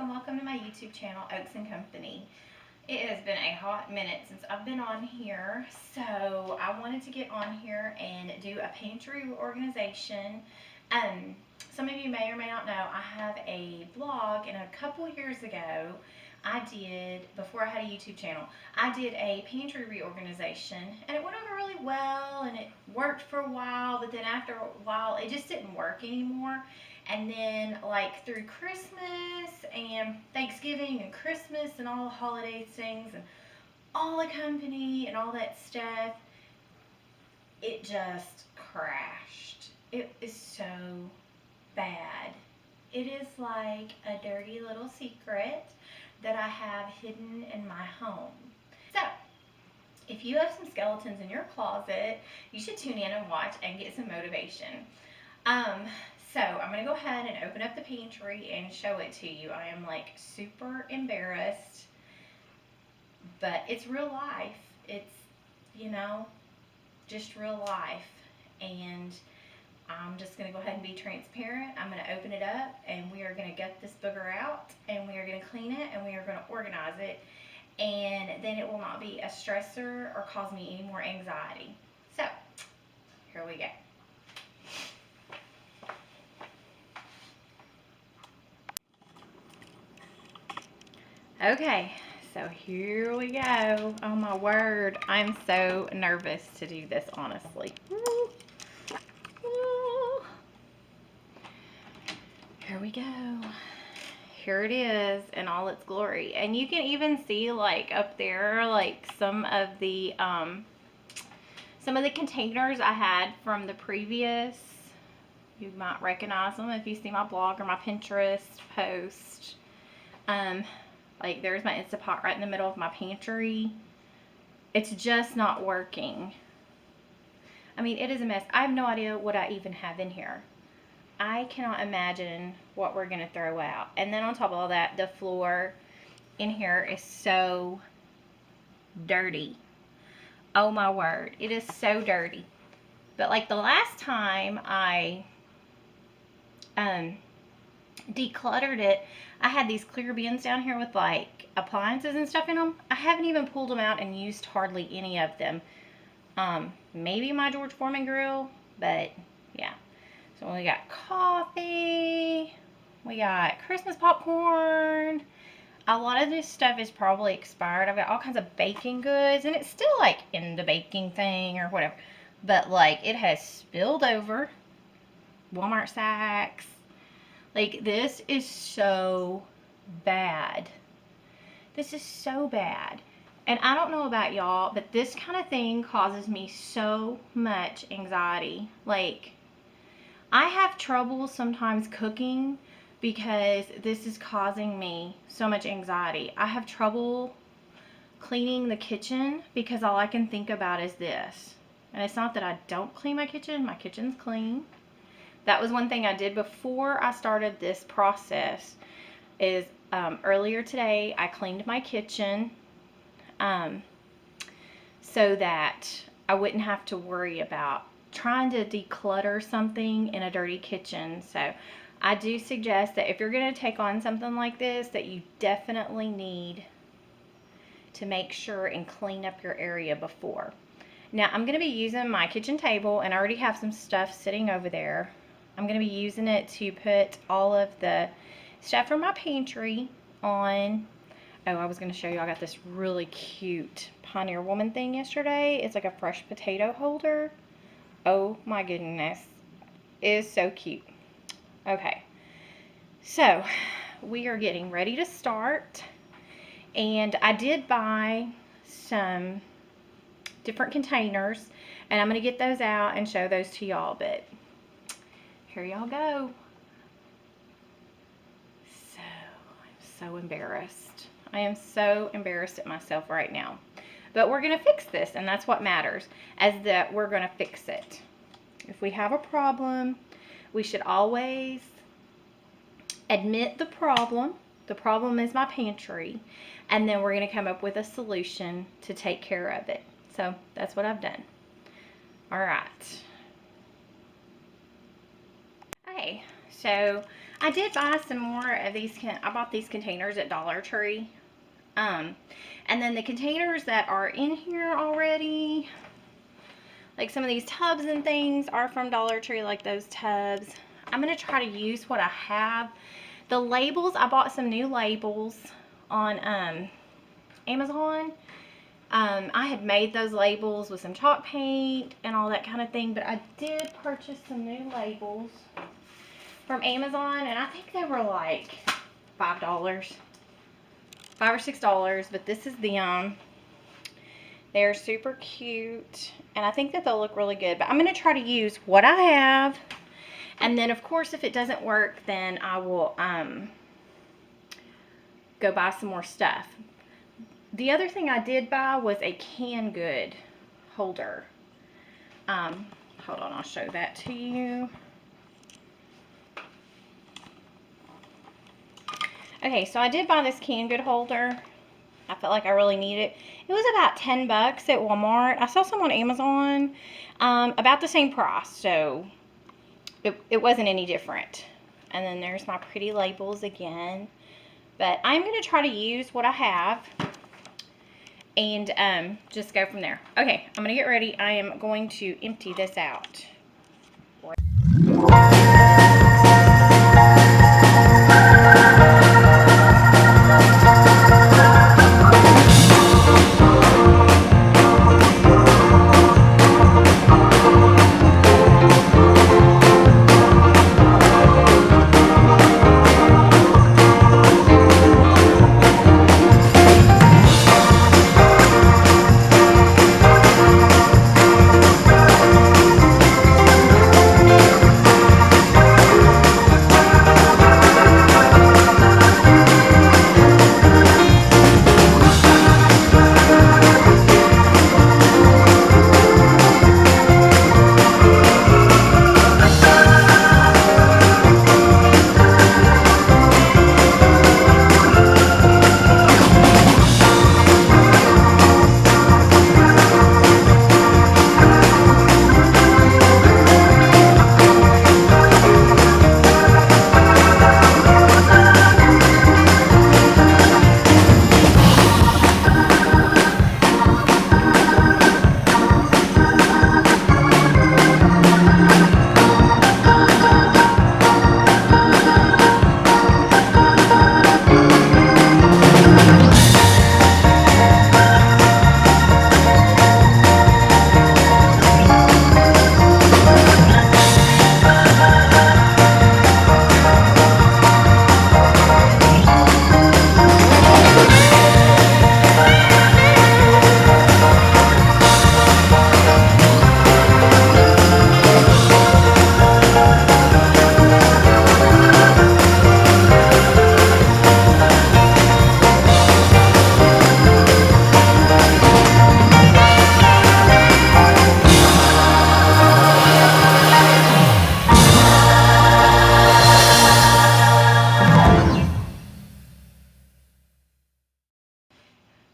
and welcome to my YouTube channel, Oaks and Company. It has been a hot minute since I've been on here, so I wanted to get on here and do a pantry organization. Some of you may or may not know, I have a blog, and a couple years ago, before I had a YouTube channel, I did a pantry reorganization, and it went over really well, and it worked for a while, but then after a while, it just didn't work anymore. And then, like, through Christmas and Thanksgiving and Christmas and all the holiday things and all the company and all that stuff, it just crashed. It is so bad. It is like a dirty little secret that I have hidden in my home. So, if you have some skeletons in your closet, you should tune in and watch and get some motivation. So I'm going to go ahead and open up the pantry and show it to you. I am like super embarrassed, but it's real life. It's, just real life. And I'm just going to go ahead and be transparent. I'm going to open it up and we are going to gut this booger out and we are going to clean it and we are going to organize it. And then it will not be a stressor or cause me any more anxiety. So, here we go. Okay, so here we go. Oh my word, I'm so nervous to do this, honestly. Here we go. Here it is in all its glory. And you can even see, like, up there, like, some of the containers I had from the previous. You might recognize them if you see my blog or my Pinterest post. Like, there's my Instapot right in the middle of my pantry. It's just not working. I mean, it is a mess. I have no idea what I even have in here. I cannot imagine what we're going to throw out. And then on top of all that, the floor in here is so dirty. Oh my word. It is so dirty. But like the last time I decluttered it, I had these clear bins down here with like appliances and stuff in them. I haven't even pulled them out and used hardly any of them. Maybe my George Foreman grill, but yeah. So we got coffee, we got Christmas popcorn. A lot of this stuff is probably expired. I've got all kinds of baking goods, and it's still like in the baking thing or whatever. But like it has spilled over. Walmart sacks. Like, this is so bad. This is so bad. And I don't know about y'all, but this kind of thing causes me so much anxiety. Like, I have trouble sometimes cooking because this is causing me so much anxiety. I have trouble cleaning the kitchen because all I can think about is this. And it's not that I don't clean my kitchen. My kitchen's clean. That was one thing I did before I started this process is earlier today I cleaned my kitchen so that I wouldn't have to worry about trying to declutter something in a dirty kitchen. So I do suggest that if you're going to take on something like this, that you definitely need to make sure and clean up your area before. Now I'm going to be using my kitchen table, and I already have some stuff sitting over there. I'm going to be using it to put all of the stuff from my pantry on. Oh, I was going to show you, I got this really cute Pioneer Woman thing yesterday. It's like a fresh potato holder. Oh my goodness. It is so cute. Okay. So, we are getting ready to start. And I did buy some different containers, and I'm going to get those out and show those to y'all, but here y'all go. So, I'm so embarrassed. I am so embarrassed at myself right now. But we're going to fix this, and that's what matters, as that we're going to fix it. If we have a problem, we should always admit the problem. The problem is my pantry, and then we're going to come up with a solution to take care of it. So, that's what I've done. All right. Okay, so I did buy some more of these. I bought these containers at Dollar Tree. And then the containers that are in here already, like some of these tubs and things, are from Dollar Tree, like those tubs. I'm going to try to use what I have. The labels, I bought some new labels on Amazon. I had made those labels with some chalk paint and all that kind of thing, but I did purchase some new labels from Amazon, and I think they were like $5, $5 or $6, but this is them. They're super cute, and I think that they'll look really good, but I'm going to try to use what I have, and then of course if it doesn't work, then I will go buy some more stuff. The other thing I did buy was a canned good holder. Hold on, I'll show that to you. Okay, so I did buy this canned good holder. I felt like I really need it. It was about 10 bucks at Walmart. I saw some on Amazon about the same price, so it wasn't any different. And then there's my pretty labels again. But I'm going to try to use what I have and just go from there. Okay, I'm going to get ready. I am going to empty this out.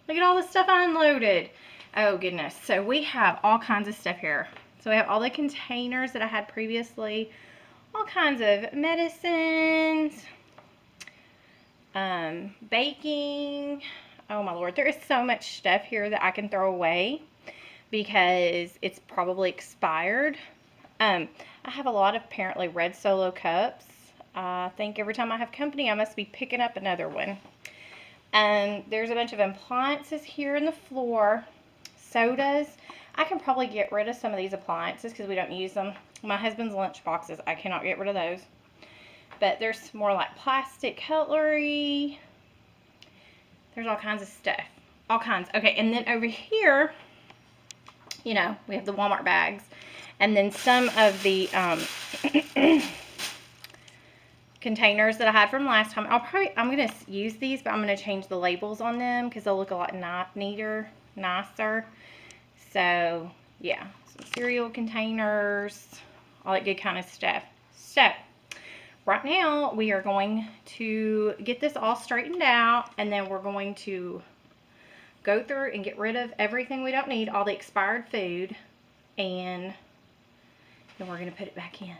Look at all the stuff I unloaded. Oh goodness. So we have all kinds of stuff here. So we have all the containers that I had previously, all kinds of medicines, baking. Oh my Lord, there is so much stuff here that I can throw away because it's probably expired. I have a lot of apparently red Solo cups. I think every time I have company, I must be picking up another one. And there's a bunch of appliances here in the floor. Sodas. I can probably get rid of some of these appliances because we don't use them. My husband's lunch boxes, I cannot get rid of those. But there's more like plastic cutlery. There's all kinds of stuff. All kinds. Okay, and then over here, you know, we have the Walmart bags. And then some of the containers that I had from last time. I'm going to use these, but I'm going to change the labels on them because they'll look a lot neater, nicer. So, yeah, some cereal containers, all that good kind of stuff. So, right now, we are going to get this all straightened out, and then we're going to go through and get rid of everything we don't need, all the expired food, and then we're going to put it back in.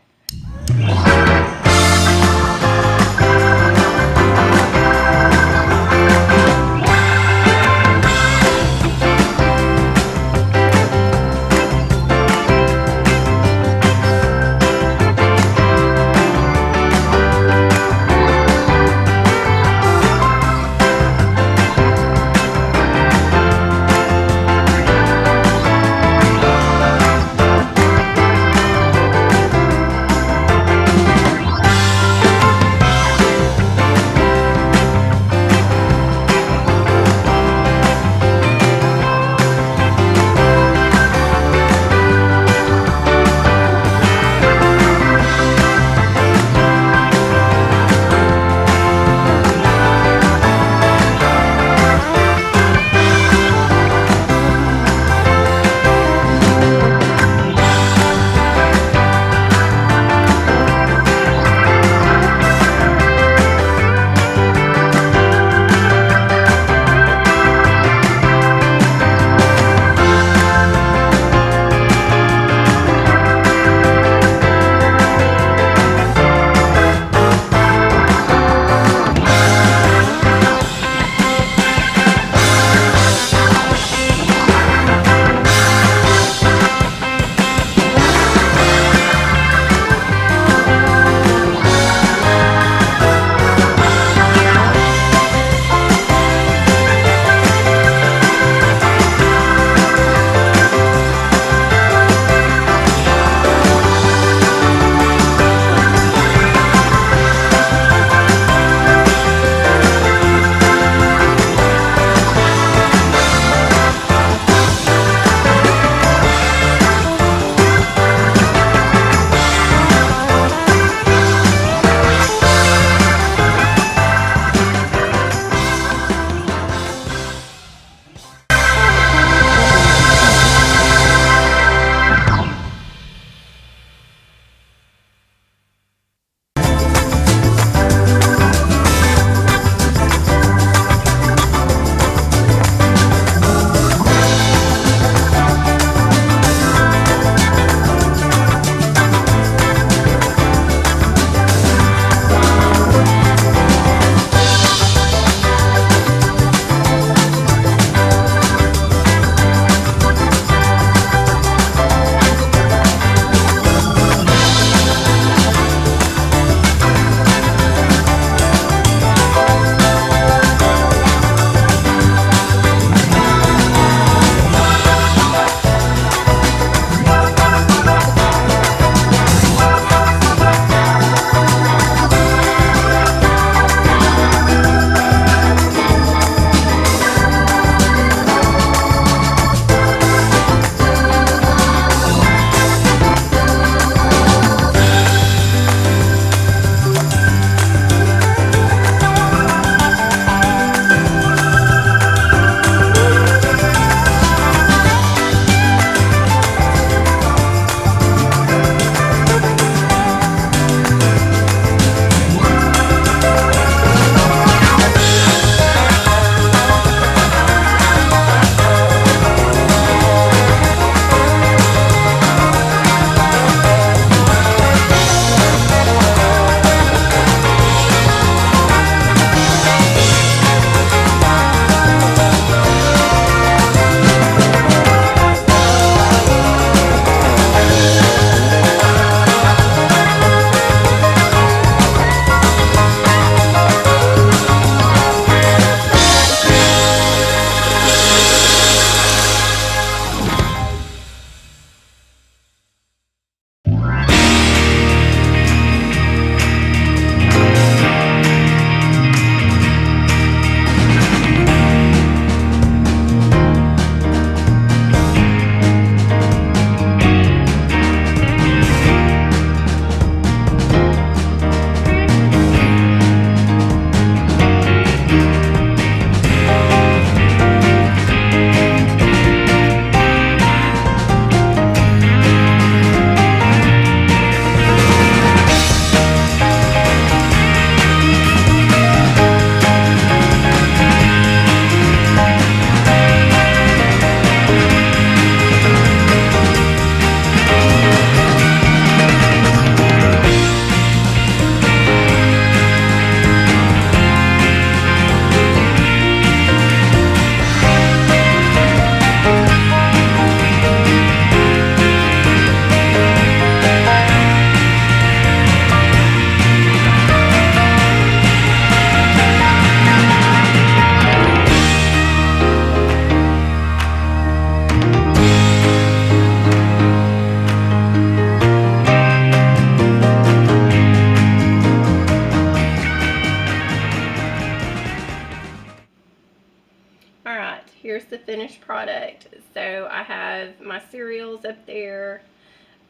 that. Here's the finished product. So I have my cereals up there,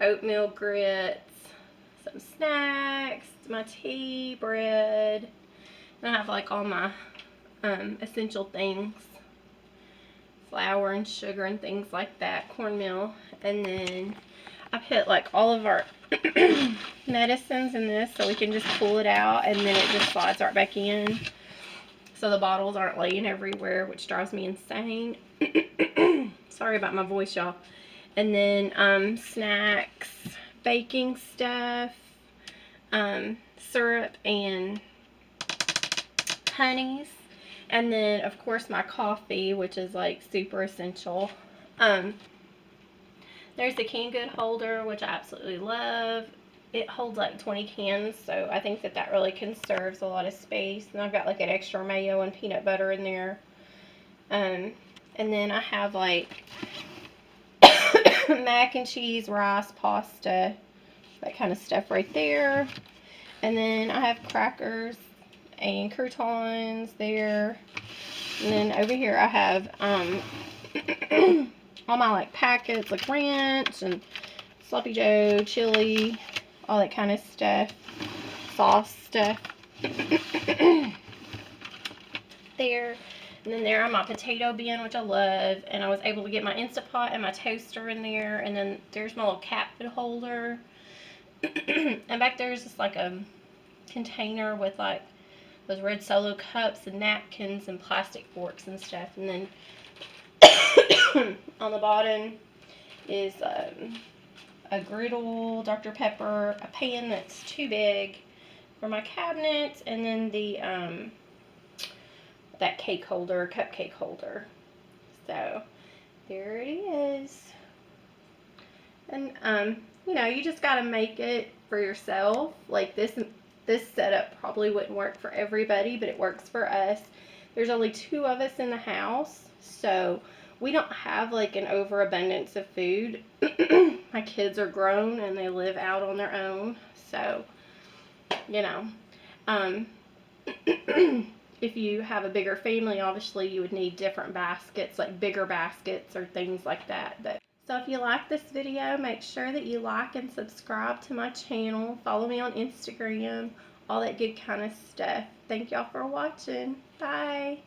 oatmeal grits, some snacks, my tea, bread, and I have like all my essential things, flour and sugar and things like that, cornmeal, and then I put like all of our medicines in this so we can just pull it out and then it just slides right back in so the bottles aren't laying everywhere, which drives me insane. Sorry about my voice, y'all. And then snacks, baking stuff, syrup and honeys, and then of course my coffee, which is like super essential. There's the canned good holder, which I absolutely love. It holds like 20 cans, so I think that that really conserves a lot of space. And I've got like an extra mayo and peanut butter in there. And then I have like mac and cheese, rice, pasta, that kind of stuff right there. And then I have crackers and croutons there. And then over here I have all my like packets, like ranch and sloppy joe, chili, all that kind of stuff, sauce stuff. There. And then there are my potato bin, which I love, and I was able to get my Instapot and my toaster in there. And then there's my little cat food holder. And back there's just like a container with like those red Solo cups and napkins and plastic forks and stuff. And then on the bottom is a griddle, Dr. Pepper, a pan that's too big for my cabinets, and then the that cake holder, cupcake holder. So there it is. And you know, you just gotta make it for yourself. Like this setup probably wouldn't work for everybody, but it works for us. There's only 2 of us in the house, so we don't have like an overabundance of food. My kids are grown and they live out on their own, so you know, if you have a bigger family, obviously you would need different baskets, like bigger baskets or things like that. But so if you like this video, make sure that you like and subscribe to my channel. Follow me on Instagram, all that good kind of stuff. Thank y'all for watching. Bye.